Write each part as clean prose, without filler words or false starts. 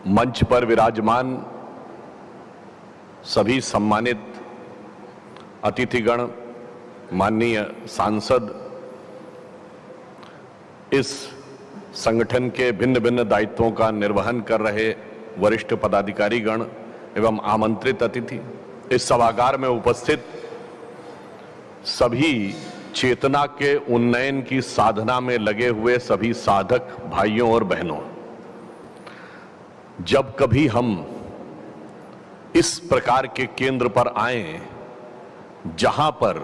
मंच पर विराजमान सभी सम्मानित अतिथिगण, माननीय सांसद, इस संगठन के भिन्न भिन्न दायित्वों का निर्वहन कर रहे वरिष्ठ पदाधिकारीगण एवं आमंत्रित अतिथि, इस सभागार में उपस्थित सभी चेतना के उन्नयन की साधना में लगे हुए सभी साधक भाइयों और बहनों, जब कभी हम इस प्रकार के केंद्र पर आए जहां पर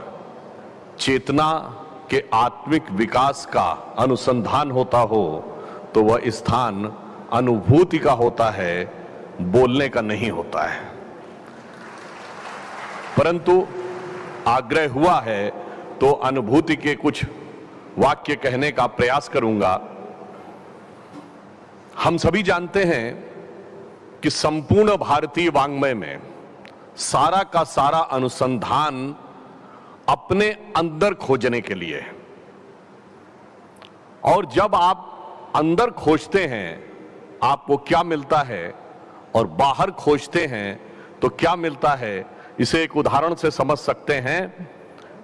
चेतना के आत्मिक विकास का अनुसंधान होता हो, तो वह स्थान अनुभूति का होता है, बोलने का नहीं होता है। परंतु आग्रह हुआ है तो अनुभूति के कुछ वाक्य कहने का प्रयास करूंगा। हम सभी जानते हैं कि संपूर्ण भारतीय वाङ्मय में सारा का सारा अनुसंधान अपने अंदर खोजने के लिए है, और जब आप अंदर खोजते हैं आपको क्या मिलता है और बाहर खोजते हैं तो क्या मिलता है, इसे एक उदाहरण से समझ सकते हैं।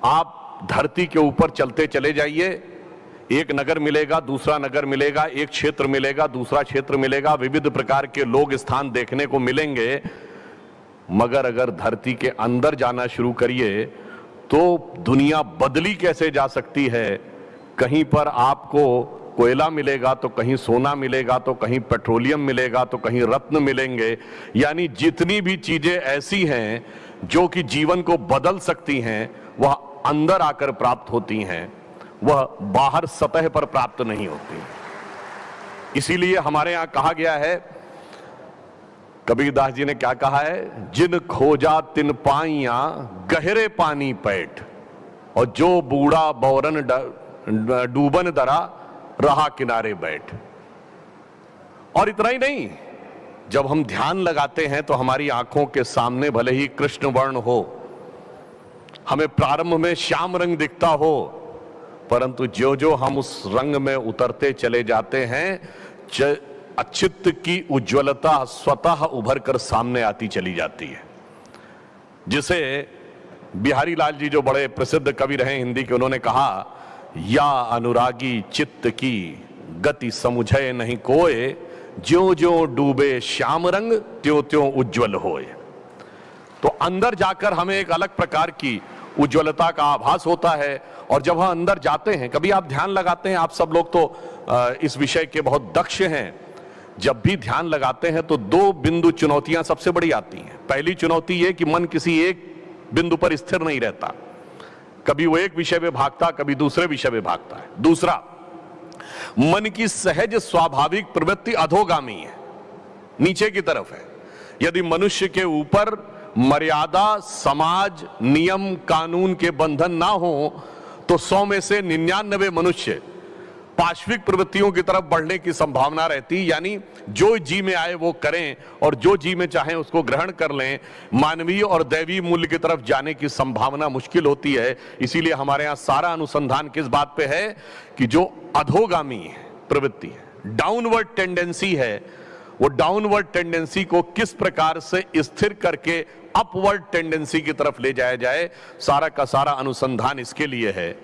आप धरती के ऊपर चलते चले जाइए, एक नगर मिलेगा, दूसरा नगर मिलेगा, एक क्षेत्र मिलेगा, दूसरा क्षेत्र मिलेगा, विविध प्रकार के लोग स्थान देखने को मिलेंगे, मगर अगर धरती के अंदर जाना शुरू करिए तो दुनिया बदली कैसे जा सकती है। कहीं पर आपको कोयला मिलेगा तो कहीं सोना मिलेगा, तो कहीं पेट्रोलियम मिलेगा, तो कहीं रत्न मिलेंगे। यानी जितनी भी चीजें ऐसी हैं जो कि जीवन को बदल सकती हैं, वह अंदर आकर प्राप्त होती हैं, वह बाहर सतह पर प्राप्त नहीं होती। इसीलिए हमारे यहां कहा गया है, कबीरदास जी ने क्या कहा है, जिन खोजा तिन पाइया गहरे पानी पैठ, और जो बूढ़ा बौरन डूबन दरा रहा किनारे बैठ। और इतना ही नहीं, जब हम ध्यान लगाते हैं तो हमारी आंखों के सामने भले ही कृष्ण वर्ण हो, हमें प्रारंभ में श्याम रंग दिखता हो, परंतु जो जो हम उस रंग में उतरते चले जाते हैं, चित्त की उज्ज्वलता स्वतः उभर कर सामने आती चली जाती है। जिसे बिहारी लाल जी, जो बड़े प्रसिद्ध कवि रहे हिंदी के, उन्होंने कहा, या अनुरागी चित्त की गति समुझे नहीं कोय, ज्यों ज्यों डूबे श्याम रंग त्यों त्यों उज्ज्वल होए। तो अंदर जाकर हमें एक अलग प्रकार की उज्ज्वलता का आभास होता है। और जब हम अंदर जाते हैं, कभी आप ध्यान लगाते हैं, आप सब लोग तो इस विषय के बहुत दक्ष हैं, जब भी ध्यान लगाते हैं तो दो बिंदु चुनौतियां सबसे बड़ी आती हैं। पहली चुनौती यह कि मन किसी एक बिंदु पर स्थिर नहीं रहता, कभी वो एक विषय में भागता, कभी दूसरे विषय में भागता है। दूसरा, मन की सहज स्वाभाविक प्रवृत्ति अधोगामी है, नीचे की तरफ है। यदि मनुष्य के ऊपर मर्यादा, समाज, नियम, कानून के बंधन ना हो तो 100 में से 99 मनुष्य पाश्विक प्रवृत्तियों की तरफ बढ़ने की संभावना रहती। यानी जो जी में आए वो करें और जो जी में चाहें उसको ग्रहण कर लें, मानवीय और दैवीय मूल्य की तरफ जाने की संभावना मुश्किल होती है। इसीलिए हमारे यहां सारा अनुसंधान किस बात पे है कि जो अधोगामी प्रवृत्ति है, डाउनवर्ड टेंडेंसी है, वो डाउनवर्ड टेंडेंसी को किस प्रकार से स्थिर करके अपवर्ड टेंडेंसी की तरफ ले जाया जाए, सारा का सारा अनुसंधान इसके लिए है।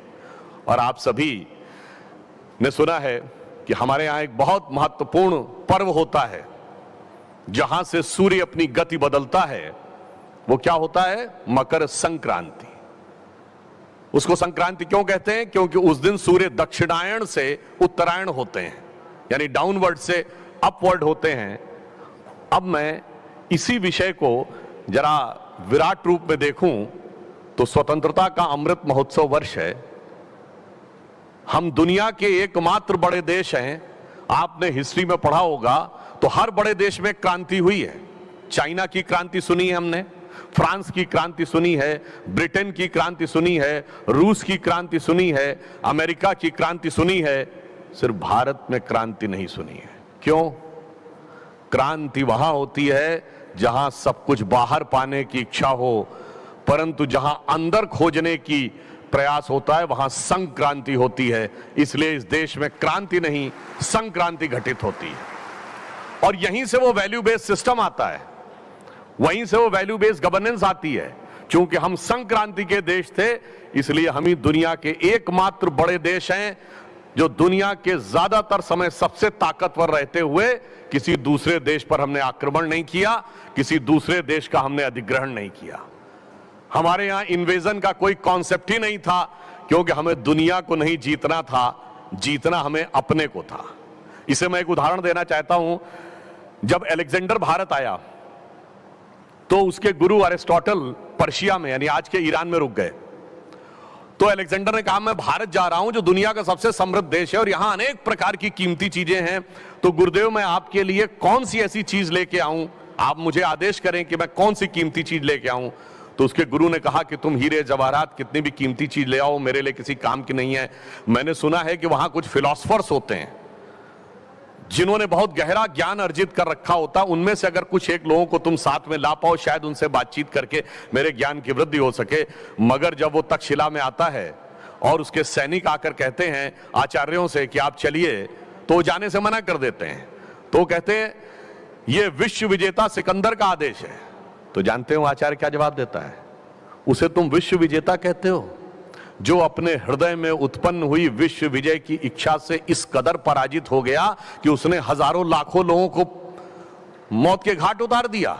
और आप सभी ने सुना है कि हमारे यहां एक बहुत महत्वपूर्ण पर्व होता है जहां से सूर्य अपनी गति बदलता है। वो क्या होता है? मकर संक्रांति। उसको संक्रांति क्यों कहते हैं? क्योंकि उस दिन सूर्य दक्षिणायन से उत्तरायण होते हैं, यानी डाउनवर्ड से अपवर्ड होते हैं। अब मैं इसी विषय को जरा विराट रूप में देखूं तो स्वतंत्रता का अमृत महोत्सव वर्ष है। हम दुनिया के एकमात्र बड़े देश हैं। आपने हिस्ट्री में पढ़ा होगा तो हर बड़े देश में क्रांति हुई है। चाइना की क्रांति सुनी है हमने, फ्रांस की क्रांति सुनी है, ब्रिटेन की क्रांति सुनी है, रूस की क्रांति सुनी है, अमेरिका की क्रांति सुनी है, सिर्फ भारत में क्रांति नहीं सुनी है। क्यों? क्रांति वहां होती है जहां सब कुछ बाहर पाने की इच्छा हो, परंतु जहां अंदर खोजने की प्रयास होता है वहां संक्रांति होती है। इसलिए इस देश में क्रांति नहीं, संक्रांति घटित होती है। और यहीं से वो वैल्यू बेस्ड सिस्टम आता है, वहीं से वो वैल्यू बेस्ड गवर्नेंस आती है। क्योंकि हम संक्रांति के देश थे, इसलिए हम ही दुनिया के एकमात्र बड़े देश हैं जो दुनिया के ज्यादातर समय सबसे ताकतवर रहते हुए किसी दूसरे देश पर हमने आक्रमण नहीं किया, किसी दूसरे देश का हमने अधिग्रहण नहीं किया। हमारे यहां इन्वेजन का कोई कॉन्सेप्ट ही नहीं था, क्योंकि हमें दुनिया को नहीं जीतना था, जीतना हमें अपने को था। इसे मैं एक उदाहरण देना चाहता हूं। जब अलेक्जेंडर भारत आया तो उसके गुरु अरिस्टोटल पर्शिया में, यानी आज के ईरान में रुक गए। तो अलेक्जेंडर ने कहा मैं भारत जा रहा हूं जो दुनिया का सबसे समृद्ध देश है और यहां अनेक प्रकार की कीमती चीजें हैं, तो गुरुदेव मैं आपके लिए कौन सी ऐसी चीज लेके आऊं, आप मुझे आदेश करें कि मैं कौन सी कीमती चीज लेके आऊं। तो उसके गुरु ने कहा कि तुम हीरे जवाहरात कितनी भी कीमती चीज ले आओ, मेरे लिए किसी काम की नहीं है। मैंने सुना है कि वहां कुछ फिलोसफर्स होते हैं जिन्होंने बहुत गहरा ज्ञान अर्जित कर रखा होता, उनमें से अगर कुछ एक लोगों को तुम साथ में ला पाओ, शायद उनसे बातचीत करके मेरे ज्ञान की वृद्धि हो सके। मगर जब वो तक्षशिला में आता है और उसके सैनिक आकर कहते हैं आचार्यों से कि आप चलिए, तो वो जाने से मना कर देते हैं। तो कहते हैं ये विश्व विजेता सिकंदर का आदेश है। तो जानते हो आचार्य क्या जवाब देता है? उसे तुम विश्व विजेता कहते हो जो अपने हृदय में उत्पन्न हुई विश्व विजय की इच्छा से इस कदर पराजित हो गया कि उसने हजारों लाखों लोगों को मौत के घाट उतार दिया।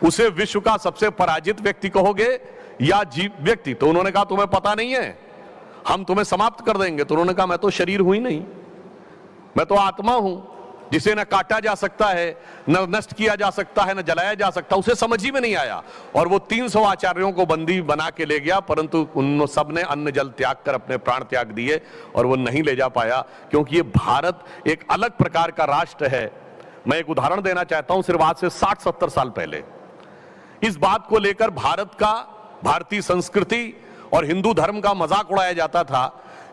उसे विश्व का सबसे पराजित व्यक्ति कहोगे या जीव व्यक्ति? तो उन्होंने कहा तुम्हें पता नहीं है, हम तुम्हें समाप्त कर देंगे। तो उन्होंने कहा मैं तो शरीर हूं ही नहीं, मैं तो आत्मा हूं जिसे न काटा जा सकता है, न नष्ट किया जा सकता है, न जलाया जा सकता। उसे समझ ही में नहीं आया और वो 300 आचार्यों को बंदी बना के ले गया, परंतु उन सब ने अन्न जल त्याग कर अपने प्राण त्याग दिए और वो नहीं ले जा पाया, क्योंकि ये भारत एक अलग प्रकार का राष्ट्र है। मैं एक उदाहरण देना चाहता हूं। सिर्फ आज से 60-70 साल पहले इस बात को लेकर भारत का, भारतीय संस्कृति और हिंदू धर्म का मजाक उड़ाया जाता था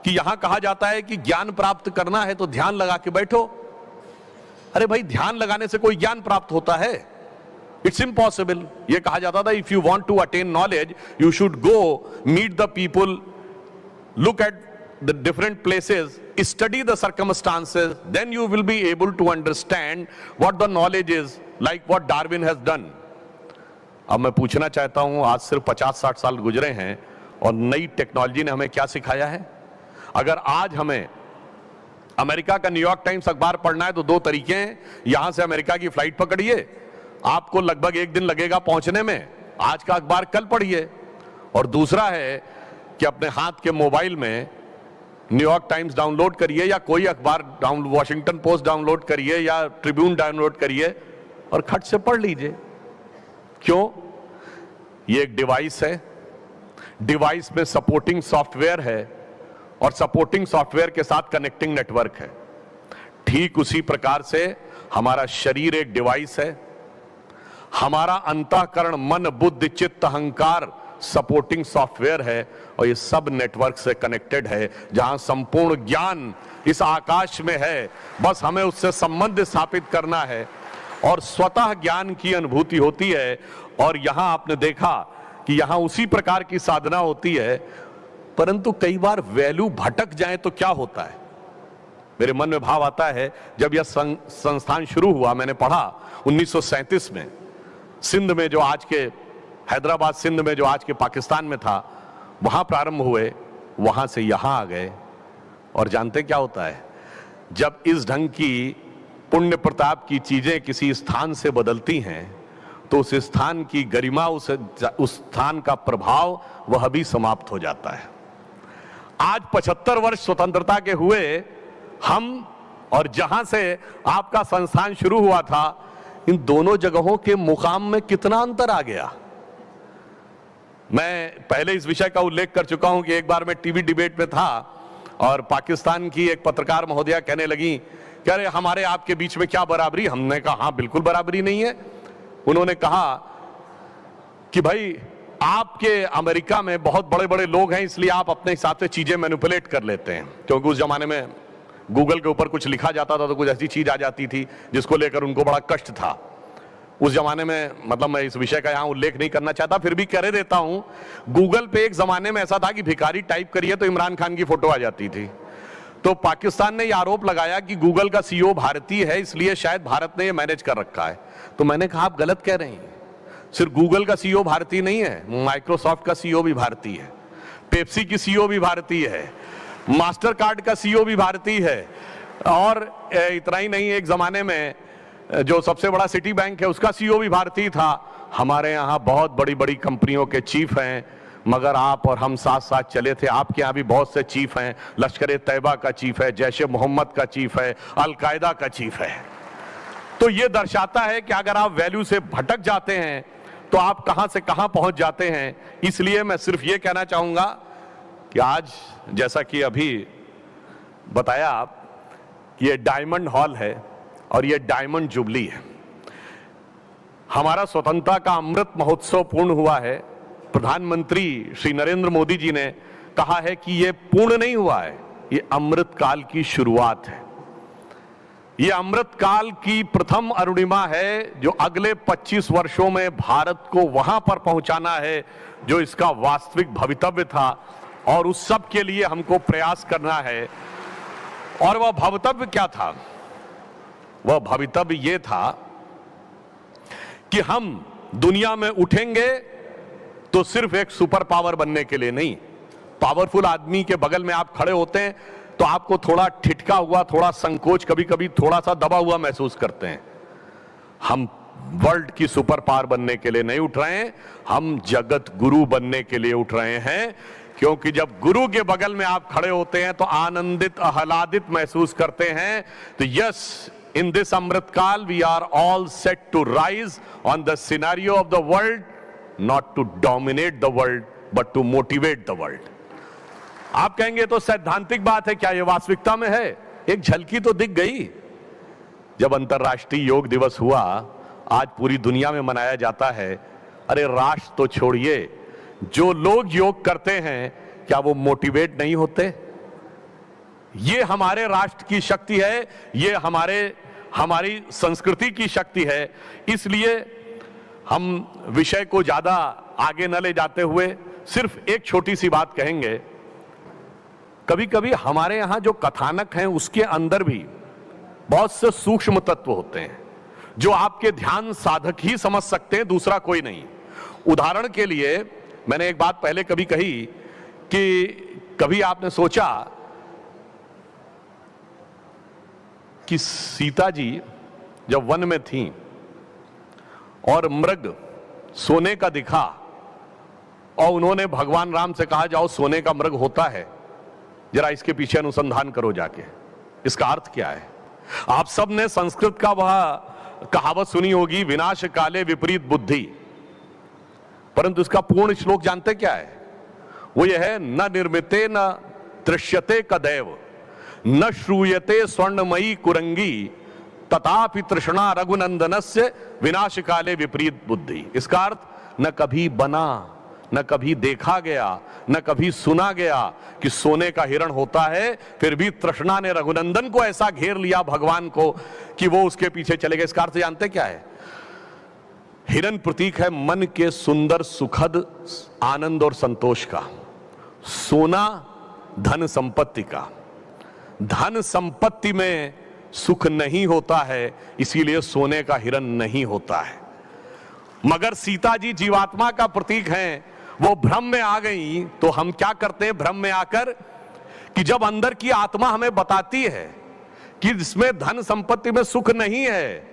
कि यहां कहा जाता है कि ज्ञान प्राप्त करना है तो ध्यान लगा के बैठो। अरे भाई, ध्यान लगाने से कोई ज्ञान प्राप्त होता है? It's impossible. यह कहा जाता था if you want to attain knowledge you should go meet the people, look at the different places, study the circumstances, then you will be able to understand what the knowledge is, like what Darwin has done. अब मैं पूछना चाहता हूं, आज सिर्फ 50-60 साल गुजरे हैं और नई टेक्नोलॉजी ने हमें क्या सिखाया है? अगर आज हमें अमेरिका का न्यूयॉर्क टाइम्स अखबार पढ़ना है तो 2 तरीके हैं। यहां से अमेरिका की फ्लाइट पकड़िए, आपको लगभग 1 दिन लगेगा पहुंचने में, आज का अखबार कल पढ़िए। और दूसरा है कि अपने हाथ के मोबाइल में न्यूयॉर्क टाइम्स डाउनलोड करिए या कोई अखबार वॉशिंगटन पोस्ट डाउनलोड करिए या ट्रिब्यून डाउनलोड करिए और खट से पढ़ लीजिए। क्यों? ये एक डिवाइस है, डिवाइस में सपोर्टिंग सॉफ्टवेयर है और सपोर्टिंग सॉफ्टवेयर के साथ कनेक्टिंग नेटवर्क है। ठीक उसी प्रकार से हमारा शरीर एक डिवाइस है, हमारा अंतःकरण, मन, बुद्धि, चित्त, अहंकार सपोर्टिंग सॉफ्टवेयर है और ये सब नेटवर्क से कनेक्टेड है। जहां संपूर्ण ज्ञान इस आकाश में है, बस हमें उससे संबंध स्थापित करना है और स्वतः ज्ञान की अनुभूति होती है। और यहां आपने देखा कि यहां उसी प्रकार की साधना होती है, परंतु कई बार वैल्यू भटक जाए तो क्या होता है? मेरे मन में भाव आता है, जब यह संस्थान शुरू हुआ, मैंने पढ़ा 1937 में सिंध में, जो आज के हैदराबाद, सिंध में जो आज के पाकिस्तान में था, वहां प्रारंभ हुए, वहां से यहां आ गए। और जानते क्या होता है? जब इस ढंग की पुण्य प्रताप की चीजें किसी स्थान से बदलती हैं तो उस स्थान की गरिमा, उस स्थान का प्रभाव वह भी समाप्त हो जाता है। आज 75 वर्ष स्वतंत्रता के हुए हम, और जहां से आपका संस्थान शुरू हुआ था, इन दोनों जगहों के मुकाम में कितना अंतर आ गया। मैं पहले इस विषय का उल्लेख कर चुका हूं कि एक बार मैं टीवी डिबेट में था और पाकिस्तान की एक पत्रकार महोदया कहने लगी कि अरे हमारे आपके बीच में क्या बराबरी? हमने कहा हाँ, बिल्कुल बराबरी नहीं है। उन्होंने कहा कि भाई आपके अमेरिका में बहुत बड़े बड़े लोग हैं, इसलिए आप अपने हिसाब से चीजें मैनिपुलेट कर लेते हैं, क्योंकि उस जमाने में गूगल के ऊपर कुछ लिखा जाता था तो कुछ ऐसी चीज आ जाती थी जिसको लेकर उनको बड़ा कष्ट था उस जमाने में। मतलब मैं इस विषय का यहां उल्लेख नहीं करना चाहता, फिर भी कह देता हूं। गूगल पे एक जमाने में ऐसा था कि भिखारी टाइप करिए तो इमरान खान की फोटो आ जाती थी। तो पाकिस्तान ने यह आरोप लगाया कि गूगल का सीईओ भारतीय है, इसलिए शायद भारत ने यह मैनेज कर रखा है। तो मैंने कहा आप गलत कह रहे हैं, सिर्फ गूगल का सीईओ भारतीय नहीं है, माइक्रोसॉफ्ट का सीईओ भी भारतीय है, पेप्सी की सीईओ भी भारतीय है, मास्टर कार्ड का सीईओ भी भारतीय है, और इतना ही नहीं, एक जमाने में जो सबसे बड़ा सिटी बैंक है उसका सीईओ भी भारतीय था। हमारे यहाँ बहुत बड़ी बड़ी कंपनियों के चीफ हैं, मगर आप और हम साथ साथ चले थे। आपके यहाँ भी बहुत से चीफ हैं, लश्कर तैयबा का चीफ है, जैश ए मोहम्मद का चीफ है, अल कायदा का चीफ है। तो ये दर्शाता है कि अगर आप वैल्यू से भटक जाते हैं तो आप कहां से कहां पहुंच जाते हैं। इसलिए मैं सिर्फ ये कहना चाहूंगा कि आज जैसा कि अभी बताया आप, ये डायमंड हॉल है और ये डायमंड जुबली है। हमारा स्वतंत्रता का अमृत महोत्सव पूर्ण हुआ है। प्रधानमंत्री श्री नरेंद्र मोदी जी ने कहा है कि ये पूर्ण नहीं हुआ है, ये अमृत काल की शुरुआत है। ये अमृत काल की प्रथम अरुणिमा है जो अगले 25 वर्षों में भारत को वहां पर पहुंचाना है जो इसका वास्तविक भवितव्य था, और उस सब के लिए हमको प्रयास करना है। और वह भवितव्य क्या था? वह भवितव्य ये था कि हम दुनिया में उठेंगे तो सिर्फ एक सुपर पावर बनने के लिए नहीं। पावरफुल आदमी के बगल में आप खड़े होते हैं तो आपको थोड़ा ठिठका हुआ, थोड़ा संकोच, कभी कभी थोड़ा सा दबा हुआ महसूस करते हैं। हम वर्ल्ड की सुपर पावर बनने के लिए नहीं उठ रहे हैं, हम जगत गुरु बनने के लिए उठ रहे हैं। क्योंकि जब गुरु के बगल में आप खड़े होते हैं तो आनंदित, आह्लादित महसूस करते हैं। तो yes, in this Amritkal we are all set to rise on the scenario of the world, not to dominate the world but to motivate the world. आप कहेंगे तो सैद्धांतिक बात है, क्या यह वास्तविकता में है? एक झलकी तो दिख गई जब अंतर्राष्ट्रीय योग दिवस हुआ, आज पूरी दुनिया में मनाया जाता है। अरे राष्ट्र तो छोड़िए, जो लोग योग करते हैं क्या वो मोटिवेट नहीं होते? ये हमारे राष्ट्र की शक्ति है, ये हमारी संस्कृति की शक्ति है। इसलिए हम विषय को ज्यादा आगे न ले जाते हुए सिर्फ एक छोटी सी बात कहेंगे। कभी कभी हमारे यहां जो कथानक हैं उसके अंदर भी बहुत से सूक्ष्म तत्व होते हैं जो आपके ध्यान साधक ही समझ सकते हैं, दूसरा कोई नहीं। उदाहरण के लिए मैंने एक बात पहले कभी कही कि कभी आपने सोचा कि सीता जी जब वन में थीं और मृग सोने का दिखा और उन्होंने भगवान राम से कहा जाओ सोने का मृग होता है, जरा इसके पीछे अनुसंधान करो जाके, इसका अर्थ क्या है? आप सब ने संस्कृत का वह कहावत सुनी होगी, विनाश काले विपरीत बुद्धि, परंतु इसका पूर्ण श्लोक जानते क्या है? वो ये है, न निर्मिते न दृश्यते कदैव न श्रूयते स्वर्णमयी कुरंगी तथापि तृष्णा रघुनंदनस्य विनाश काले विपरीत बुद्धि। इसका अर्थ न कभी बना, न कभी देखा गया, न कभी सुना गया कि सोने का हिरण होता है, फिर भी तृष्णा ने रघुनंदन को ऐसा घेर लिया भगवान को कि वो उसके पीछे चले गए। इसका अर्थ जानते क्या है? हिरण प्रतीक है मन के सुंदर, सुखद आनंद और संतोष का। सोना धन संपत्ति का। धन संपत्ति में सुख नहीं होता है, इसीलिए सोने का हिरण नहीं होता है। मगर सीता जी जीवात्मा का प्रतीक हैं, वो भ्रम में आ गई। तो हम क्या करते हैं भ्रम में आकर कि जब अंदर की आत्मा हमें बताती है कि इसमें धन संपत्ति में सुख नहीं है,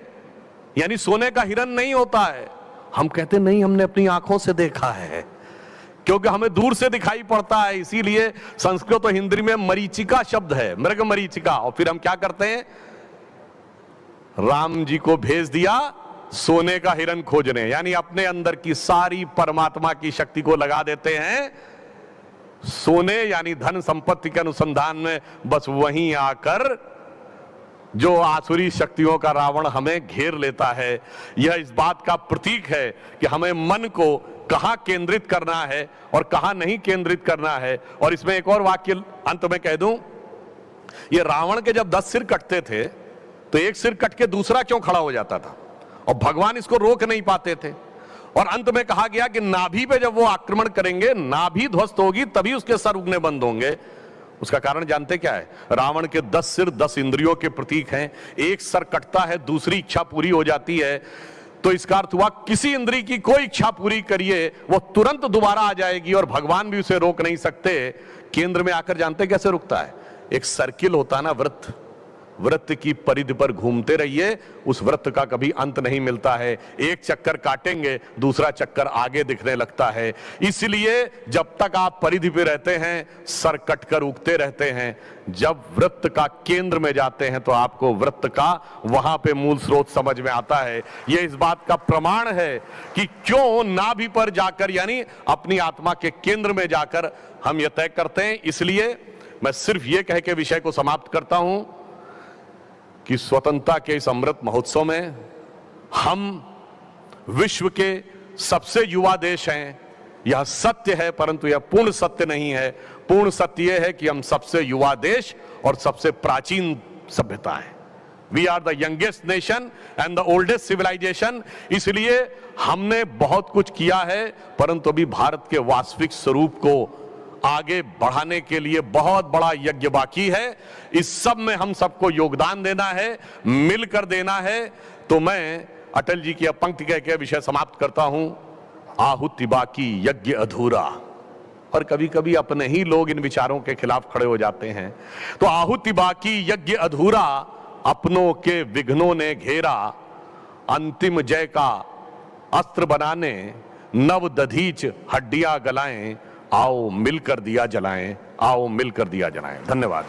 यानी सोने का हिरण नहीं होता है, हम कहते नहीं, हमने अपनी आंखों से देखा है, क्योंकि हमें दूर से दिखाई पड़ता है। इसीलिए संस्कृत और हिंदी में मरीचिका शब्द है, मृग मरीचिका। और फिर हम क्या करते हैं, राम जी को भेज दिया सोने का हिरण खोजने, यानी अपने अंदर की सारी परमात्मा की शक्ति को लगा देते हैं सोने यानी धन संपत्ति के अनुसंधान में। बस वहीं आकर जो आसुरी शक्तियों का रावण हमें घेर लेता है। यह इस बात का प्रतीक है कि हमें मन को कहां केंद्रित करना है और कहां नहीं केंद्रित करना है। और इसमें एक और वाक्य अंत में कह दूं, ये रावण के जब 10 सिर कटते थे तो एक सिर कट के दूसरा क्यों खड़ा हो जाता था, और भगवान इसको रोक नहीं पाते थे। और अंत में कहा गया कि नाभि पे जब वो आक्रमण करेंगे, नाभि ध्वस्त होगी तभी उसके सर उगने बंद होंगे। उसका कारण जानते क्या है? रावण के 10 सिर 10 इंद्रियों के प्रतीक हैं। एक सर कटता है, दूसरी इच्छा पूरी हो जाती है, तो इसका अर्थ हुआ किसी इंद्री की कोई इच्छा पूरी करिए वो तुरंत दोबारा आ जाएगी और भगवान भी उसे रोक नहीं सकते। केंद्र में आकर जानते कैसे रुकता है? एक सर्किल होता ना, वृत्त, वृत्त की परिधि पर घूमते रहिए, उस वृत्त का कभी अंत नहीं मिलता है। एक चक्कर काटेंगे दूसरा चक्कर आगे दिखने लगता है। इसलिए जब तक आप परिधि पे रहते हैं सर कटकर उगते रहते हैं, जब वृत्त का केंद्र में जाते हैं तो आपको वृत्त का वहां पे मूल स्रोत समझ में आता है। यह इस बात का प्रमाण है कि क्यों नाभि पर जाकर, यानी अपनी आत्मा के केंद्र में जाकर हम यह तय करते हैं। इसलिए मैं सिर्फ यह कह के विषय को समाप्त करता हूं कि स्वतंत्रता के इस अमृत महोत्सव में हम विश्व के सबसे युवा देश हैं। यह सत्य है, परंतु यह पूर्ण सत्य नहीं है। पूर्ण सत्य यह है कि हम सबसे युवा देश और सबसे प्राचीन सभ्यता है। We are the youngest nation and the oldest civilisation. इसलिए हमने बहुत कुछ किया है, परंतु अभी भारत के वास्तविक स्वरूप को आगे बढ़ाने के लिए बहुत बड़ा यज्ञ बाकी है। इस सब में हम सबको योगदान देना है, मिलकर देना है। तो मैं अटल जी की पंक्ति कह के विषय समाप्त करता हूं, आहुति बाकी यज्ञ अधूरा। और कभी कभी अपने ही लोग इन विचारों के खिलाफ खड़े हो जाते हैं। तो आहुति बाकी यज्ञ अधूरा, अपनों के विघ्नों ने घेरा, अंतिम जय का अस्त्र बनाने, नव दधीच हड्डियां गलाएं, आओ मिलकर दिया जलाएं, आओ मिलकर दिया जलाएं। धन्यवाद।